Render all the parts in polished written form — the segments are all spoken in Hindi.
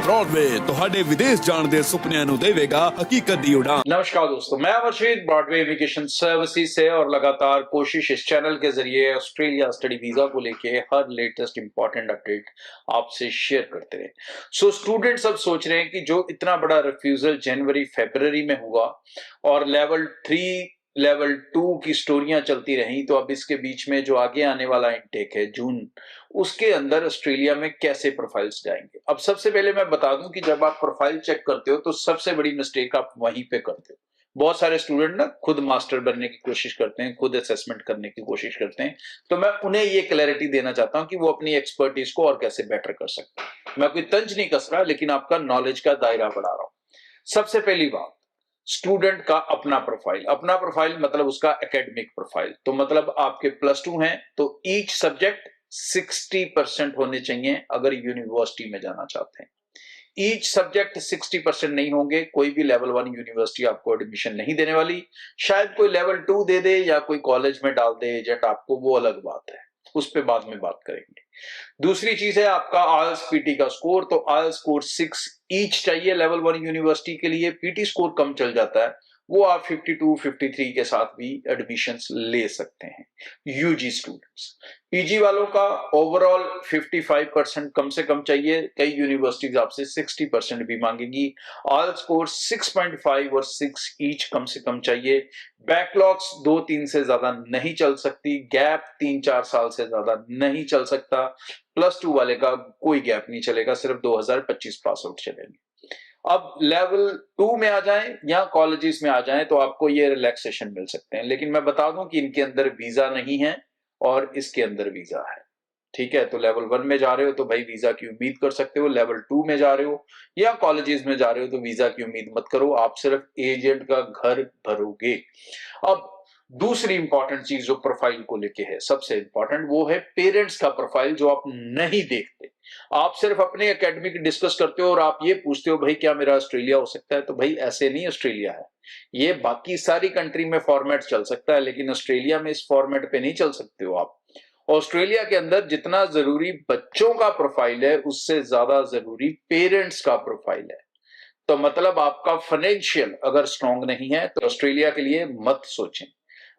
ब्रॉडवे ਤੁਹਾਡੇ ਵਿਦੇਸ਼ ਜਾਣ ਦੇ ਸੁਪਨਿਆਂ ਨੂੰ ਦੇਵੇਗਾ ਹਕੀਕਤ ਦੀ ਉਡਾਨ। नमस्कार दोस्तों, मैं अमरशीद ब्रॉडवे इमिग्रेशन सर्विसेज से और लगातार कोशिश इस चैनल के जरिए ऑस्ट्रेलिया स्टडी वीजा को लेके हर लेटेस्ट इंपॉर्टेंट अपडेट आपसे शेयर करते रहे। सो स्टूडेंट्स अब सोच रहे हैं कि जो इतना बड़ा रिफ्यूजल जनवरी फरवरी में हुआ और लेवल 3 लेवल 2 की स्टोरियां चलती रही, तो अब इसके बीच में जो आगे आने वाला इनटेक है जून, उसके अंदर ऑस्ट्रेलिया में कैसे प्रोफाइल्स जाएंगे। अब सबसे पहले मैं बता दूं कि जब आप प्रोफाइल चेक करते हो तो सबसे बड़ी मिस्टेक आप वहीं पे करते हो। बहुत सारे स्टूडेंट ना खुद मास्टर बनने की कोशिश करते हैं, खुद असेसमेंट करने की कोशिश करते हैं, तो मैं उन्हें ये क्लैरिटी देना चाहता हूं कि वो अपनी एक्सपर्टीज को और कैसे बेटर कर सकते हैं। मैं कोई तंज नहीं कस रहा, लेकिन आपका नॉलेज का दायरा बढ़ा रहा हूं। सबसे पहली बात, स्टूडेंट का अपना प्रोफाइल मतलब उसका एकेडमिक प्रोफाइल। तो मतलब आपके +2 हैं तो ईच सब्जेक्ट 60% होने चाहिए अगर यूनिवर्सिटी में जाना चाहते हैं। ईच सब्जेक्ट 60% नहीं होंगे, कोई भी लेवल 1 यूनिवर्सिटी आपको एडमिशन नहीं देने वाली। शायद कोई लेवल 2 दे दे या कोई कॉलेज में डाल दे एजेंट आपको, वो अलग बात है, उस पर बाद में बात करेंगे। दूसरी चीज है आपका आईएलटीएस पीटी का स्कोर। तो आईएलटीएस स्कोर 6 ईच चाहिए लेवल 1 यूनिवर्सिटी के लिए। पीटी स्कोर कम चल जाता है, वो आप 52 53 के साथ भी एडमिशंस ले सकते हैं यूजी स्टूडेंट्स। पीजी वालों का ओवरऑल 55% कम से कम चाहिए, कई यूनिवर्सिटीज आपसे 60% भी मांगेगी। आईएलटीएस स्कोर 6.5 और 6 ईच कम से कम चाहिए। बैकलॉग्स 2-3 से ज्यादा नहीं चल सकती, गैप 3-4 साल से ज्यादा नहीं चल सकता। +2 वाले का कोई गैप नहीं चलेगा, सिर्फ 2025 पास आउट चलेंगे। अब लेवल 2 में आ जाएं या कॉलेजेस में आ जाएं तो आपको ये रिलैक्सेशन मिल सकते हैं, लेकिन मैं बता दूं कि इनके अंदर वीजा नहीं है और इसके अंदर वीजा है। ठीक है, तो लेवल 1 में जा रहे हो तो भाई वीजा की उम्मीद कर सकते हो, लेवल 2 में जा रहे हो या कॉलेजेस में जा रहे हो तो वीजा की उम्मीद मत करो, आप सिर्फ एजेंट का घर भरोगे। अब दूसरी इंपॉर्टेंट चीज जो प्रोफाइल को लेके है, सबसे इंपॉर्टेंट, वो है पेरेंट्स का प्रोफाइल, जो आप नहीं देखते। आप सिर्फ अपने एकेडमिक डिस्कस करते हो और आप ये पूछते हो भाई क्या मेरा ऑस्ट्रेलिया हो सकता है। तो भाई ऐसे नहीं ऑस्ट्रेलिया है, ये बाकी सारी कंट्री में फॉर्मेट चल सकता है, लेकिन ऑस्ट्रेलिया में इस फॉर्मेट पे नहीं चल सकते हो आप। ऑस्ट्रेलिया के अंदर जितना जरूरी बच्चों का प्रोफाइल है, उससे ज्यादा जरूरी पेरेंट्स का प्रोफाइल है। तो मतलब आपका फाइनेंशियल अगर स्ट्रांग नहीं है तो ऑस्ट्रेलिया के लिए मत सोचें।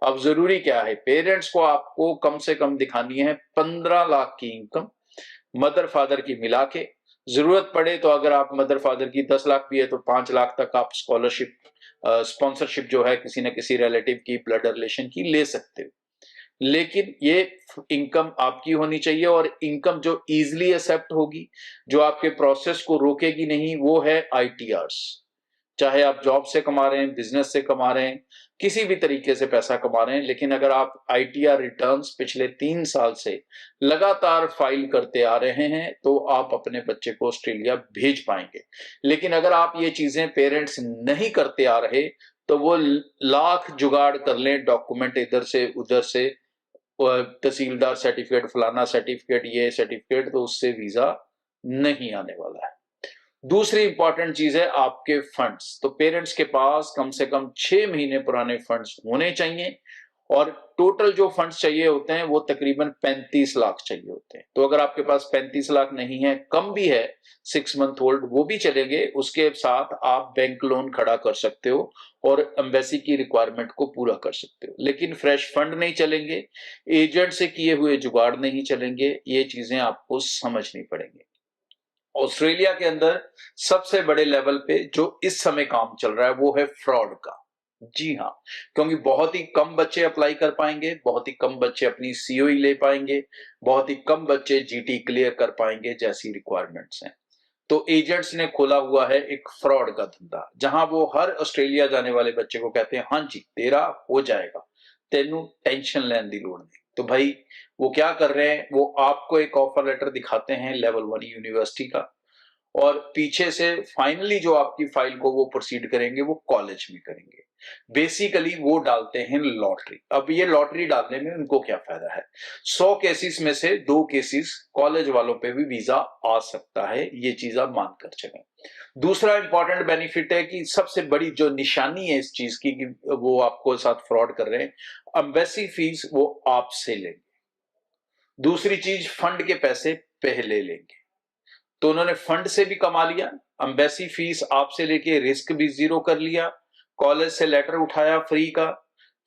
अब जरूरी क्या है, पेरेंट्स को आपको कम से कम दिखानी है 15 लाख की इनकम मदर फादर की मिला के। जरूरत पड़े तो अगर आप मदर फादर की 10 लाख भी है तो 5 लाख तक आप स्कॉलरशिप स्पॉन्सरशिप जो है किसी न किसी रिलेटिव की, ब्लड रिलेशन की ले सकते हो, लेकिन ये इनकम आपकी होनी चाहिए। और इनकम जो इजीली एक्सेप्ट होगी, जो आपके प्रोसेस को रोकेगी नहीं, वो है आईटीआरस। चाहे आप जॉब से कमा रहे हैं, बिजनेस से कमा रहे हैं, किसी भी तरीके से पैसा कमा रहे हैं, लेकिन अगर आप आईटीआर रिटर्न्स पिछले 3 साल से लगातार फाइल करते आ रहे हैं तो आप अपने बच्चे को ऑस्ट्रेलिया भेज पाएंगे। लेकिन अगर आप ये चीजें पेरेंट्स नहीं करते आ रहे तो वो लाख जुगाड़ कर लें, डॉक्यूमेंट इधर से उधर से, तहसीलदार सर्टिफिकेट, फलाना सर्टिफिकेट, ये सर्टिफिकेट, तो उससे वीजा नहीं आने वाला है। दूसरी इंपॉर्टेंट चीज है आपके फंड्स। तो पेरेंट्स के पास कम से कम 6 महीने पुराने फंड्स होने चाहिए, और टोटल जो फंड्स चाहिए होते हैं वो तकरीबन 35 लाख चाहिए होते हैं। तो अगर आपके पास 35 लाख नहीं है, कम भी है, 6 मंथ ओल्ड, वो भी चलेंगे, उसके साथ आप बैंक लोन खड़ा कर सकते हो और एम्बेसी की रिक्वायरमेंट को पूरा कर सकते हो। लेकिन फ्रेश फंड नहीं चलेंगे, एजेंट से किए हुए जुगाड़ नहीं चलेंगे, ये चीजें आपको समझनी पड़ेंगी। ऑस्ट्रेलिया के अंदर सबसे बड़े लेवल पे जो इस समय काम चल रहा है वो है फ्रॉड का। जी हाँ, क्योंकि बहुत ही कम बच्चे अप्लाई कर पाएंगे, बहुत ही कम बच्चे अपनी सीओई ले पाएंगे, बहुत ही कम बच्चे जीटी क्लियर कर पाएंगे जैसी रिक्वायरमेंट्स हैं। तो एजेंट्स ने खोला हुआ है एक फ्रॉड का धंधा, जहां वो हर ऑस्ट्रेलिया जाने वाले बच्चे को कहते हैं हाँ जी तेरा हो जाएगा, तेनू टेंशन लेने की लोड़ नहीं। तो भाई वो क्या कर रहे हैं, वो आपको एक ऑफर लेटर दिखाते हैं लेवल 1 यूनिवर्सिटी का, और पीछे से फाइनली जो आपकी फाइल को वो प्रोसीड करेंगे वो कॉलेज में करेंगे। बेसिकली वो डालते हैं लॉटरी। अब ये लॉटरी डालने में उनको क्या फायदा है, 100 केसेस में से 2 केसेस कॉलेज वालों पे भी वीजा आ सकता है, ये चीज आप मानकर चलें। दूसरा इंपॉर्टेंट बेनिफिट है कि सबसे बड़ी जो निशानी है इस चीज की कि वो आपको साथ फ्रॉड कर रहे हैं, एम्बेसी फीस वो आपसे लेंगे। दूसरी चीज, फंड के पैसे पहले लेंगे। तो उन्होंने फंड से भी कमा लिया, एम्बेसी फीस आपसे लेके रिस्क भी जीरो कर लिया, कॉलेज से लेटर उठाया फ्री का,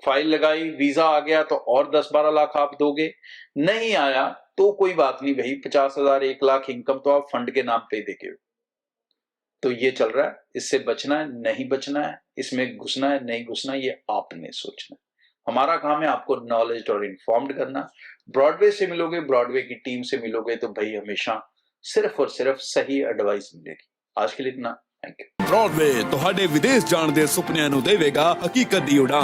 फाइल लगाई, वीजा आ गया तो और 10-12 लाख आप दोगे, नहीं आया तो कोई बात नहीं भाई, 50,000 1 लाख इनकम तो आप फंड के नाम पे देके। तो ये चल रहा है, इससे बचना है नहीं बचना है, इसमें घुसना है नहीं घुसना, ये आपने सोचना है। हमारा काम है आपको नॉलेज और इन्फॉर्म्ड करना। ब्रॉडवे से मिलोगे, ब्रॉडवे की टीम से मिलोगे तो भाई हमेशा सिर्फ और सिर्फ सही एडवाइस मिलेगी। आज के लिए इतना, थैंक यू। ਬ੍ਰੌਡਵੇ ਤੁਹਾਡੇ ਵਿਦੇਸ਼ ਜਾਣ ਦੇ ਸੁਪਨਿਆਂ ਨੂੰ ਦੇਵੇਗਾ ਹਕੀਕਤ ਦੀ ਉਡਾਨ।